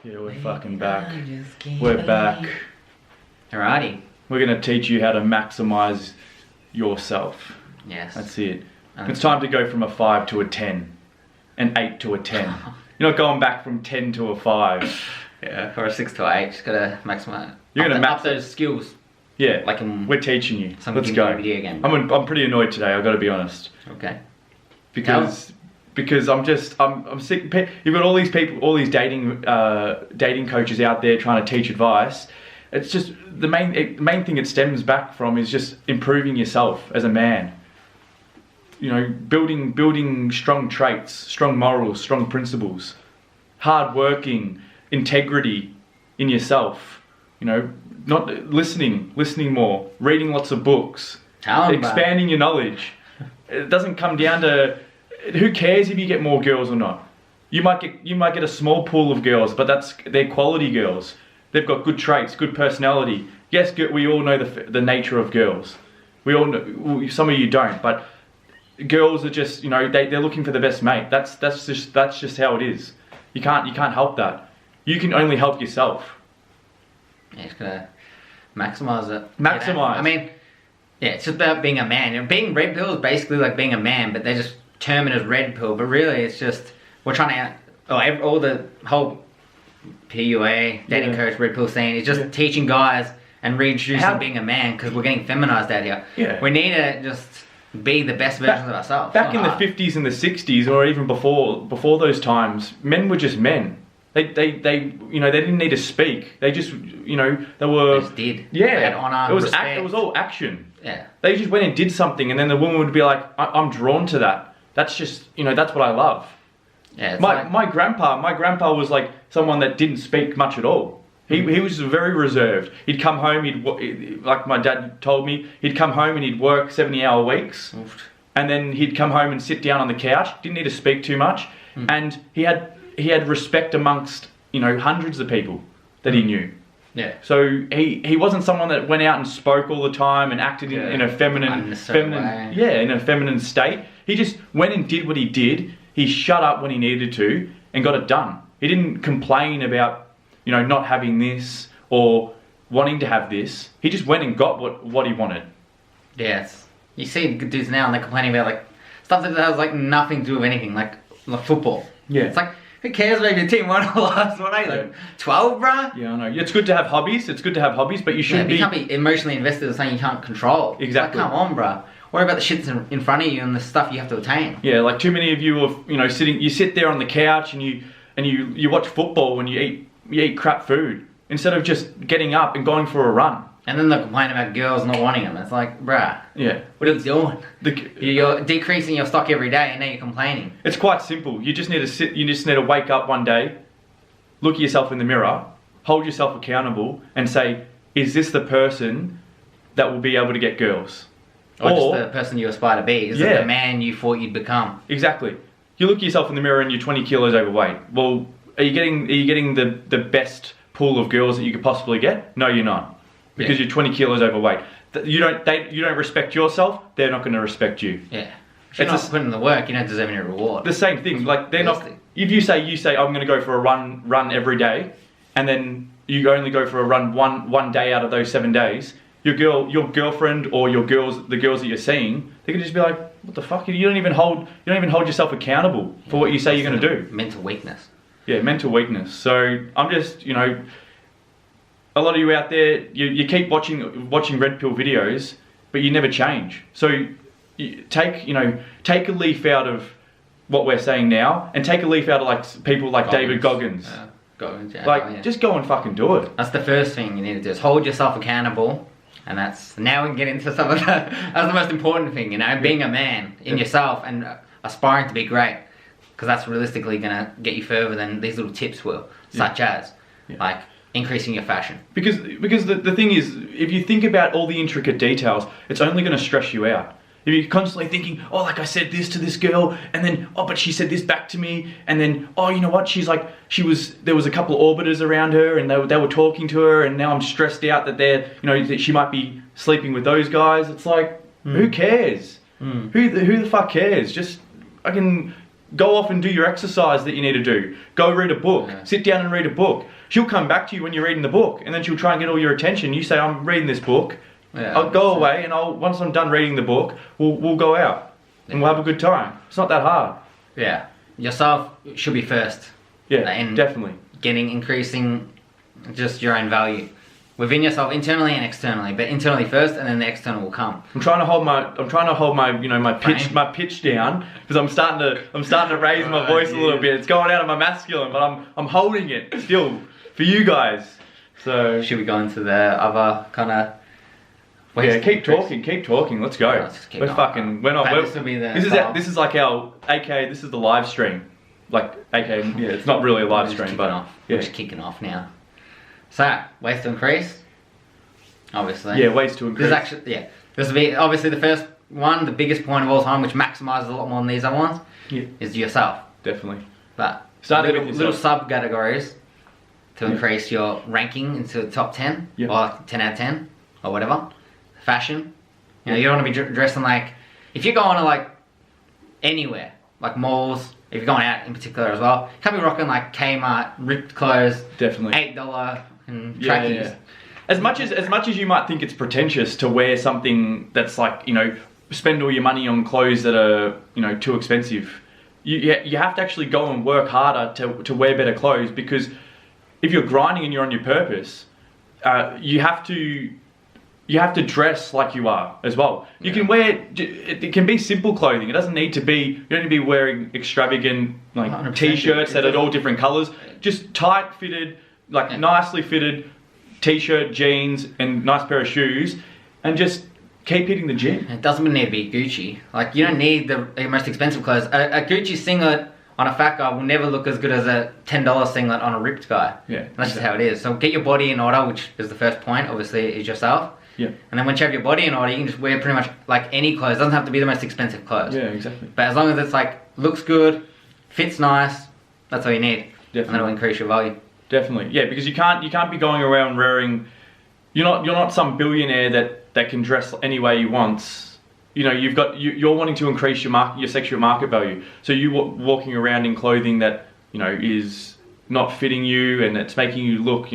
Yeah, we're fucking back. We're back. Alrighty. We're gonna teach you how to maximize yourself. Yes. That's it. It's time to go from a 5 to a 10, an 8 to a 10. You're not going back from 10 to a 5. Yeah, or a 6 to 8. Just gotta maximize. You're gonna up those skills. Yeah, like we're teaching you. Some Let's go. video game. I'm pretty annoyed today. I've got to be honest. Okay. Because I'm sick. You've got all these people, all these dating coaches out there trying to teach advice. It's just the main thing it stems back from is just improving yourself as a man. You know, building strong traits, strong morals, strong principles, hard working, integrity in yourself. You know, not listening more, reading lots of books, expanding your knowledge. It doesn't come down to who cares if you get more girls or not. You might get a small pool of girls, but they're quality girls. They've got good traits, good personality. Yes, we all know the nature of girls. We all know, some of you don't, but girls are just, you know, they're looking for the best mate. That's just how it is. You can't help that. You can only help yourself. Yeah, just gotta maximize it. Maximize. I mean, yeah, it's just about being a man. You know, being red pill is basically like being a man, but they just term it as red pill. But really, it's just we're trying to all the whole PUA dating coach red pill scene is just teaching guys and reintroducing being a man because we're getting feminized out here. Yeah. We need to just be the best versions of ourselves. Back in the 50s and the 60s, or even before those times, men were just men. They you know, they didn't need to speak. They just, you know, they just did. Yeah. They had honor, respect. It was all action. Yeah. They just went and did something, and then the woman would be like, I'm drawn to that. That's just, you know, that's what I love. Yeah. My grandpa was like someone that didn't speak much at all. He was very reserved. He'd come home, like my dad told me, he'd come home and he'd work 70-hour weeks. Oof. And then he'd come home and sit down on the couch. Didn't need to speak too much. And he had respect amongst, you know, hundreds of people that he knew. Yeah. So he wasn't someone that went out and spoke all the time and acted in a feminine in a feminine state. He just went and did what he did. He shut up when he needed to and got it done. He didn't complain about, you know, not having this or wanting to have this. He just went and got what he wanted. Yes. You see dudes now and they're complaining about like stuff that has like nothing to do with anything, like football. Yeah. It's like, who cares if your team won or lost? What are you, like 12, bruh? Yeah, I know. It's good to have hobbies. But you shouldn't You can't be emotionally invested in something you can't control. Exactly. Like, come on, bruh. Worry about the shits in front of you and the stuff you have to attain. Yeah, like too many of you are, you know, you sit there on the couch and you watch football and you eat crap food instead of just getting up and going for a run. And then they complain about girls not wanting them. It's like, bruh. Yeah. What are you doing? You're decreasing your stock every day and now you're complaining. It's quite simple. You just need to wake up one day, look at yourself in the mirror, hold yourself accountable and say, is this the person that will be able to get girls? Or just the person you aspire to be. Is it the man you thought you'd become? Exactly. You look at yourself in the mirror and you're 20 kilos overweight. Well, are you getting the best pool of girls that you could possibly get? No, you're not. Because you're 20 kilos overweight. You don't respect yourself, they're not going to respect you. Yeah. If you're not putting in the work, you don't deserve any reward. The same thing. Like they're not. If you say I'm going to go for a run every day, and then you only go for a run one day out of those 7 days, your girlfriend or the girls that you're seeing, they can just be like, what the fuck? You don't even hold yourself accountable for what you say you're going to do. Mental weakness. Yeah, mental weakness. So I'm just, you know, a lot of you out there, you keep watching red pill videos, but you never change. So take a leaf out of what we're saying now, and take a leaf out of like people like David Goggins. Goggins, yeah. Like, just go and fucking do it. That's the first thing you need to do, is hold yourself accountable. And now we can get into some of that's the most important thing, you know, being a man in yourself and aspiring to be great. Because that's realistically going to get you further than these little tips will, such as like increasing your fashion. Because the thing is, if you think about all the intricate details, it's only going to stress you out. If you're constantly thinking, oh, like I said this to this girl, and then, oh, but she said this back to me, and then, oh, you know what, there was a couple of orbiters around her, and they were talking to her, and now I'm stressed out that that she might be sleeping with those guys. It's like, who cares? Who the fuck cares? Just, I can go off and do your exercise that you need to do. Go read a book. Sit down and read a book. she'll come back to you when you're reading the book, and then she'll try and get all your attention. You say, I'm reading this book. Yeah, I'll go away, and once I'm done reading the book, we'll go out and we'll have a good time. It's not that hard. Yeah, yourself should be first. Yeah, and definitely. Increasing just your own value within yourself, internally and externally. But internally first, and then the external will come. I'm trying to hold my my pitch down, because I'm starting to raise my voice a little bit. It's going out of my masculine, but I'm holding it still for you guys. So Should we go into the other kind of? Yeah, keep talking. Let's go. Let's just keep going. This will be the This is like our AK. This is the live stream. Like AK. Yeah, it's not really a live stream, but we're just kicking off now. So ways to increase. Obviously. Yeah, ways to increase. This will be obviously the first one, the biggest point of all time, which maximizes a lot more than these other ones. Yeah. Is yourself. Definitely. But Starting little subcategories to increase your ranking into the top 10 or 10 out of 10 or whatever. Fashion, you don't want to be dressing like, if you're going to like anywhere, like malls, if you're going out in particular as well, you can't be rocking like Kmart, ripped clothes, definitely $8 and trackies. Yeah. As much as you might think it's pretentious to wear something that's like, spend all your money on clothes that are, too expensive, you have to actually go and work harder to wear better clothes, because if you're grinding and you're on your purpose, you have to dress like you are as well. You can wear, it can be simple clothing. It doesn't need to be, you don't need to be wearing extravagant like t-shirts that are all different colors. Just tight fitted, nicely fitted t-shirt, jeans, and nice pair of shoes, and just keep hitting the gym. It doesn't need to be Gucci. Like, you don't need the most expensive clothes. A Gucci singlet on a fat guy will never look as good as a $10 singlet on a ripped guy. Yeah, that's just how it is. So get your body in order, which is the first point, obviously, is yourself. Yeah. And then once you have your body in order, you can just wear pretty much like any clothes. It doesn't have to be the most expensive clothes. Yeah, exactly. But as long as it's like, looks good, fits nice, that's all you need. Definitely. And that'll increase your value. Definitely. Yeah, because you can't be going around wearing, you're not some billionaire that can dress any way he wants. You're wanting to increase your sexual market value. So you walking around in clothing that, is not fitting you and it's making you look,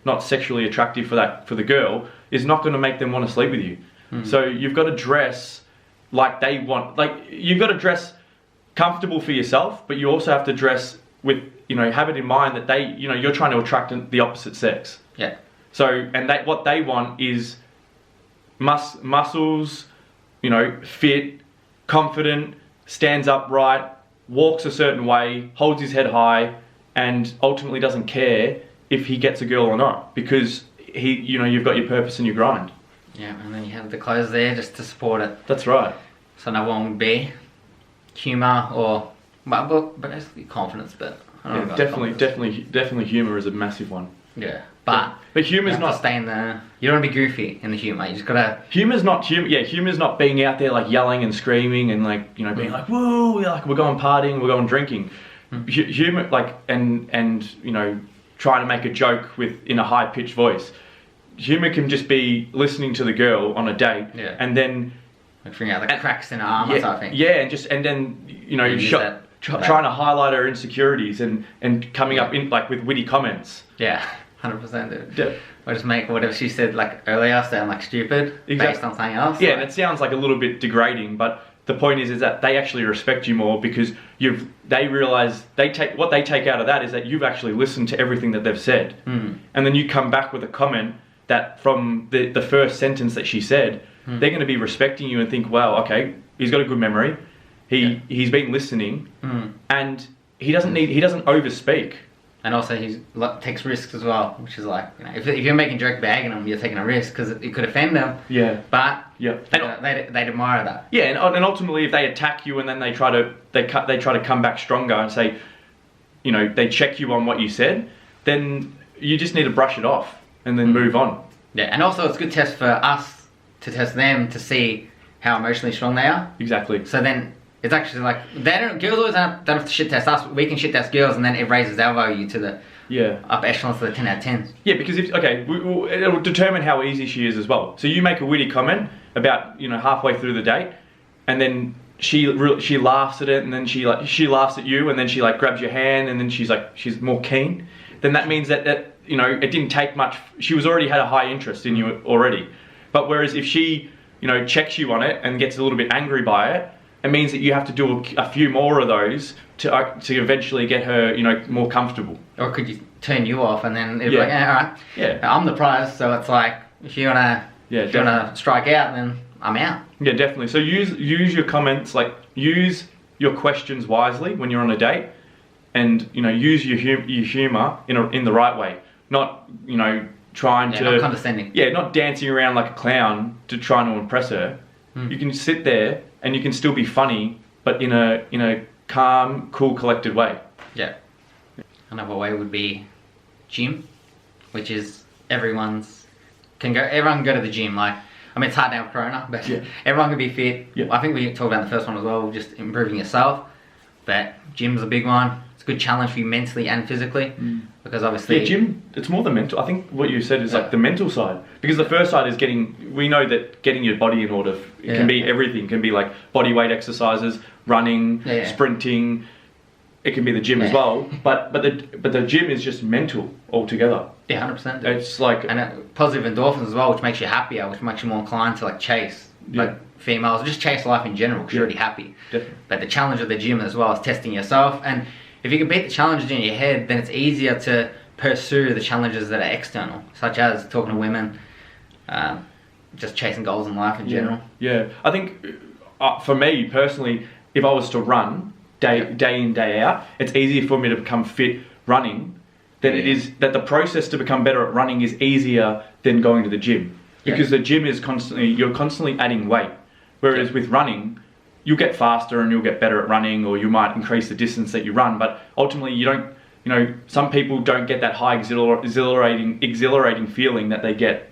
not sexually attractive for the girl, is not going to make them want to sleep with you. So you've got to dress like they want. Like, you've got to dress comfortable for yourself, but you also have to dress with, have it in mind that they, you're trying to attract the opposite sex. Yeah. So, and what they want is muscles, fit, confident, stands upright, walks a certain way, holds his head high, and ultimately doesn't care if he gets a girl or not, because you've got your purpose and your grind. Yeah, and then you have the clothes there just to support it. That's right. So another one would be humour or, but basically confidence, but I don't know about definitely humour is a massive one. Yeah, but humour's not staying there. You don't want to be goofy in the humour. You just gotta. Humor's not being out there like yelling and screaming and being like, whoa, we're going partying, we're going drinking. Humor, and trying to make a joke in a high pitched voice. Humor can just be listening to the girl on a date, and then figuring out the cracks in her armor type thing. Yeah, and then trying to highlight her insecurities and coming up in with witty comments. Yeah. 100%, dude. Or just make whatever she said earlier sound stupid based on something else. Yeah, and it sounds a little bit degrading, but the point is that they actually respect you more because they realise what they take out of that is that you've actually listened to everything that they've said, and then you come back with a comment that from the first sentence that she said, they're going to be respecting you and think, wow, okay, he's got a good memory, he's been listening, and he doesn't overspeak. And also he takes risks as well, which is if you're making joke bagging them, you're taking a risk because it could offend them. Yeah. But they'd admire that. Yeah, and ultimately if they attack you and then they try to come back stronger and say, they check you on what you said, then you just need to brush it off and then move on. Yeah, and also it's a good test for us to test them to see how emotionally strong they are. Exactly. So then. It's actually girls always don't have to shit test us. We can shit test girls, and then it raises our value to the up echelons to the 10 out of 10s. Yeah, because it'll determine how easy she is as well. So you make a witty comment about halfway through the date, and then she laughs at it, and then she laughs at you, and then she grabs your hand, and then she's more keen. then that means that you know, it didn't take much. She was already had a high interest in you already. But whereas if she, you know, checks you on it and gets a little bit angry by it, it means that you have to do a few more of those to eventually get her, you know, more comfortable. Or could you turn you off and then it'd be Yeah. like, all right, Yeah. I'm the prize, so it's like, if you wanna strike out, then I'm out. Yeah, definitely. So use your comments, like use your questions wisely when you're on a date, and you know, use your humor in the right way, not, you know, trying to not condescending. Yeah, not dancing around like a clown to try to impress her. You can sit there and you can still be funny, but in a calm, cool, collected way. Yeah. Another way would be gym, which is everyone can go to the gym. Like, I mean, it's hard now with Corona, but Yeah. everyone can be fit. Yeah. I think we talked about the first one as well, just improving yourself. But gym's a big one. It's a good challenge for you mentally and physically, because obviously. Yeah, gym. It's more the mental. I think what you said is Yeah. like the mental side, because the first side is we know that getting your body in order. It can be everything. It can be like body weight exercises, running, sprinting. It can be the gym as well, but the gym is just mental altogether. Yeah, 100%. It's like positive endorphins as well, which makes you happier, which makes you more inclined to like chase, like females, just chase life in general because you're already happy. Definitely. But the challenge of the gym as well is testing yourself, and if you can beat the challenges in your head, then it's easier to pursue the challenges that are external, such as talking to women, just chasing goals in life in general. Yeah, I think for me personally, if I was to run day in, day out, it's easier for me to become fit running than it is that the process to become better at running is easier than going to the gym, because the gym is you're constantly adding weight, whereas with running you'll get faster and you'll get better at running, or you might increase the distance that you run, but ultimately you don't, you know, some people don't get that high exhilarating feeling that they get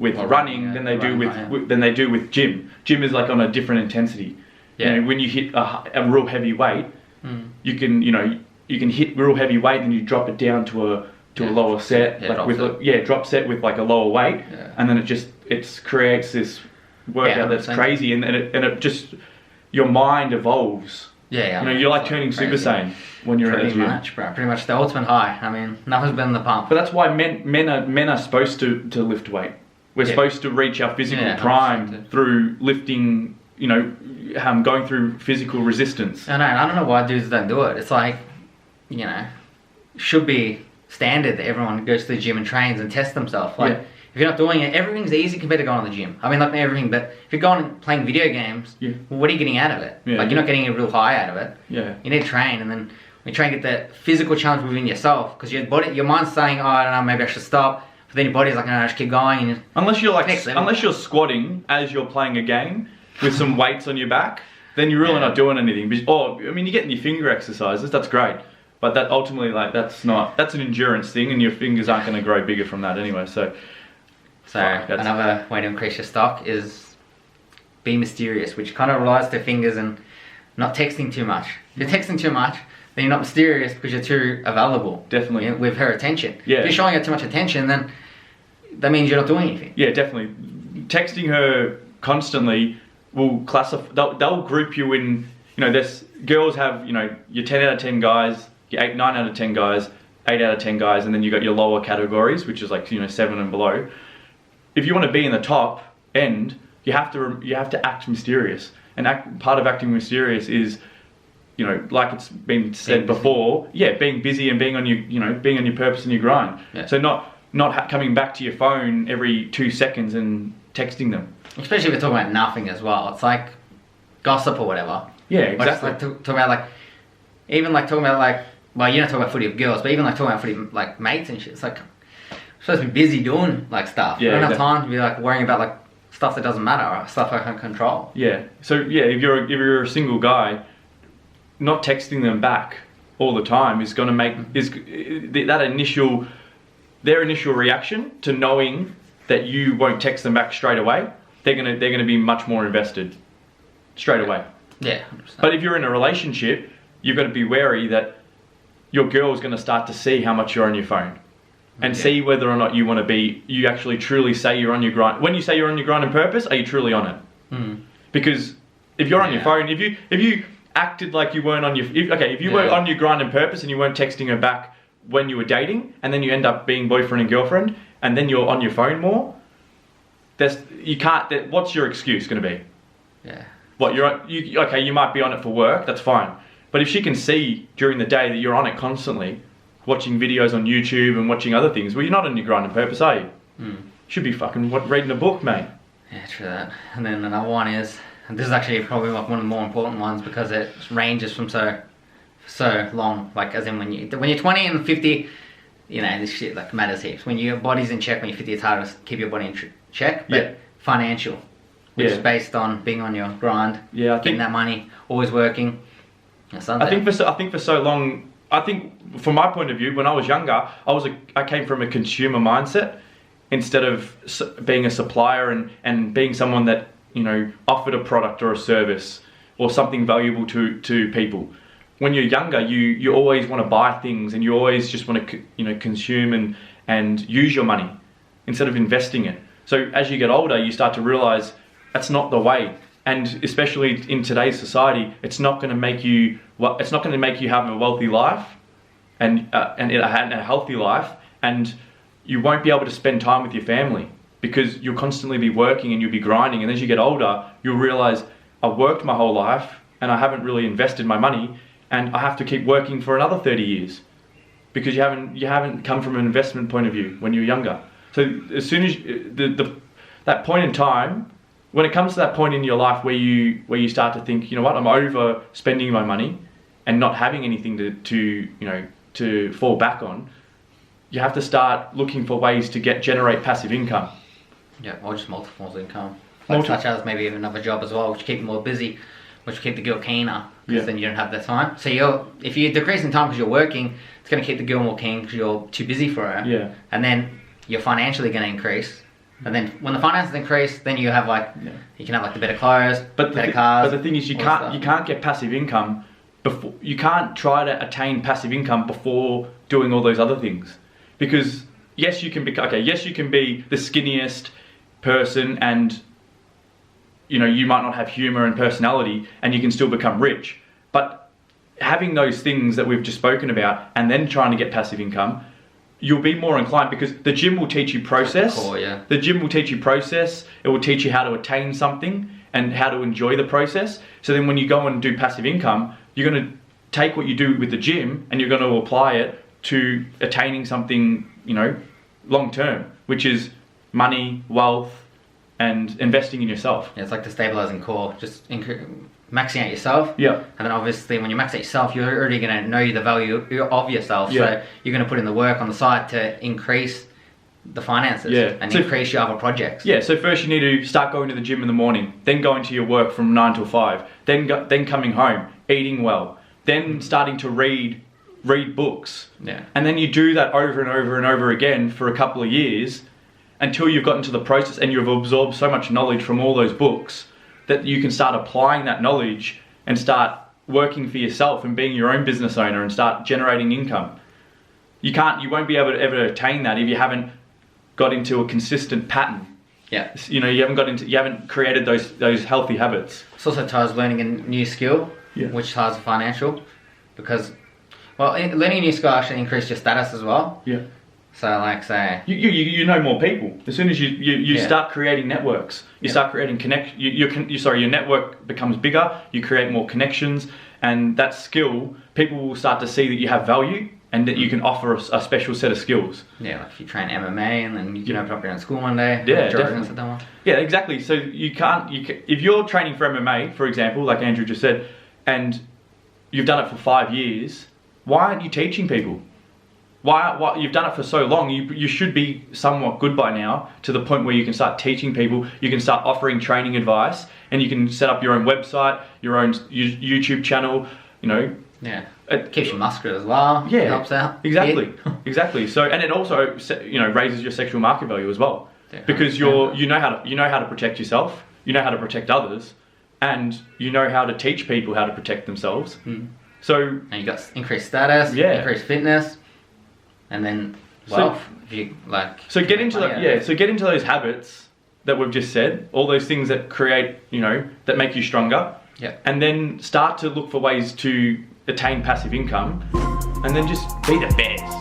with running than they do with gym. Gym is like on a different intensity. You know, when you hit a real heavy weight, you can hit real heavy weight and you drop it down to a lower set, drop set with like a lower weight, and then it creates this workout that's crazy, and it just, your mind evolves. Yeah, you know, you're like turning Super Saiyan when you're in the gym. Pretty much the ultimate high. I mean, nothing's better than the pump. But that's why men are supposed to lift weight. We're supposed to reach our physical prime through lifting, you know, going through physical resistance. I don't know why dudes don't do it. It's like, you know, should be standard that everyone goes to the gym and trains and tests themselves. Like, if you're not doing it, everything's easy compared to going to the gym. I mean, not everything, but if you're going and playing video games, well, what are you getting out of it? Like, you're not getting a real high out of it. Yeah. You need to train, and then when you train, get the physical challenge within yourself, because your mind's saying, oh, I don't know, maybe I should stop. But then your body's like, no, I should keep going. And unless you're squatting as you're playing a game with some weights on your back, then you're really not doing anything. Or, I mean, you're getting your finger exercises, that's great. But that ultimately, like, that's an endurance thing, and your fingers aren't going to grow bigger from that anyway. So another way to increase your stock is be mysterious, which kind of relies to fingers and not texting too much. If you're texting too much, then you're not mysterious because you're too available. Definitely. With her attention. Yeah. If you're showing her too much attention, then that means you're not doing anything. Yeah, definitely. Texting her constantly will classify. They'll group you in. You know, there's girls have, you know, your 10 out of 10 guys, your 9 out of 10 guys, 8 out of 10 guys, and then you got your lower categories, which is like, you know, 7 and below. If you want to be in the top end, you have to act mysterious, and part of acting mysterious is, you know, like it's been said before, being busy and being on your purpose and your grind. Yeah. So not coming back to your phone every 2 seconds and texting them. Especially if you're talking about nothing as well. It's like gossip or whatever. Yeah, exactly. Like talking about like, even like talking about like, well, you don't talk about footy with girls, but even like talking about footy like mates and shit. It's like, you're supposed to be busy doing like stuff. You don't have time to be like worrying about like stuff that doesn't matter or stuff I can't control. Yeah. So if you're a single guy, not texting them back all the time is going to make their initial reaction to knowing that you won't text them back straight away. They're gonna be much more invested straight away. Yeah. 100%. But if you're in a relationship, you've got to be wary that your girl's going to start to see how much you're on your phone and see whether or not you actually truly say you're on your grind. When you say you're on your grind on purpose, are you truly on it? Because if you're on your phone, if you acted like you weren't on your... If you were on your grind on purpose and you weren't texting her back when you were dating, and then you end up being boyfriend and girlfriend, and then you're on your phone more, what's your excuse going to be? Yeah. What, okay, you might be on it for work, that's fine. But if she can see during the day that you're on it constantly, watching videos on YouTube and watching other things, well, you're not on your grind on purpose, are you? You should be fucking reading a book, mate. Yeah, true that. And then another one is, and this is actually probably like one of the more important ones because it ranges from so long. Like as in when you're 20 and 50, you know, this shit like matters heaps. When your body's in check, when you're 50, it's harder to keep your body in check. But financial, which is based on being on your grind, getting that money, always working. I think for so long, I think from my point of view, when I was younger, I came from a consumer mindset instead of being a supplier and being someone that, you know, offered a product or a service or something valuable to people. When you're younger, you always want to buy things and you always just want to, you know, consume and use your money instead of investing it. So as you get older, you start to realize that's not the way. And especially in today's society, it's not going to make you have a wealthy life and a healthy life, and you won't be able to spend time with your family because you'll constantly be working and you'll be grinding. And as you get older, you'll realize I've worked my whole life and I haven't really invested my money, and I have to keep working for another 30 years because you haven't come from an investment point of view when you're younger. So as soon as that point in time, when it comes to that point in your life where you start to think, you know what, I'm overspending my money and not having anything to fall back on, you have to start looking for ways to generate passive income. Yeah, or just multiple forms of income. Such as maybe another job as well, which keep you more busy, which keep the girl keener, because then you don't have the time. So if you're decreasing time because you're working, it's going to keep the girl more keen because you're too busy for her. Yeah. And then you're financially going to increase. And then when the finances increase, then you have you can have like the better clothes, better cars. But the thing is, you can't get passive income before. You can't try to attain passive income before doing all those other things, because yes, you can be the skinniest person, and you know you might not have humor and personality, and you can still become rich. But having those things that we've just spoken about, and then trying to get passive income, you'll be more inclined because the gym will teach you process. The gym will teach you process. It will teach you how to attain something and how to enjoy the process. So then when you go and do passive income, you're going to take what you do with the gym and you're going to apply it to attaining something, you know, long term, which is money, wealth, and investing in yourself. Yeah, it's like the stabilizing core, just maxing out yourself. Yeah. And then obviously when you max out yourself, you're already going to know the value of yourself. Yeah. So you're going to put in the work on the side to increase the finances and increase your other projects. Yeah, so first you need to start going to the gym in the morning, then going to your work from 9 till 5, then coming home, eating well, then starting to read books. Yeah. And then you do that over and over and over again for a couple of years until you've gotten to the process and you've absorbed so much knowledge from all those books that you can start applying that knowledge and start working for yourself and being your own business owner and start generating income. You won't be able to ever attain that if you haven't got into a consistent pattern. Yeah. You know, you haven't created those healthy habits. It's also ties learning a new skill, which ties financial, because learning a new skill actually increases your status as well. Yeah. So like say you know more people. As soon as you start creating networks, you start creating your network becomes bigger, you create more connections, and that skill, people will start to see that you have value and that you can offer a special set of skills. Yeah, like if you train MMA and then you can open up your own school one day. Yeah, definitely. Yeah, exactly. So if you're training for MMA, for example, like Andrew just said, and you've done it for 5 years, why aren't you teaching people? Why you've done it for so long, you should be somewhat good by now to the point where you can start teaching people, you can start offering training advice, and you can set up your own website, your own YouTube channel, you know. Yeah, it keeps you muscular as well. Yeah, it helps out. Exactly, exactly. So, and it also, you know, raises your sexual market value as well, because you know how to protect yourself, you know how to protect others, and you know how to teach people how to protect themselves. So, and you got increased status, increased fitness. And then wealth, if you like. So get into those habits that we've just said, all those things that create, you know, that make you stronger. Yeah. And then start to look for ways to attain passive income, and then just be the best.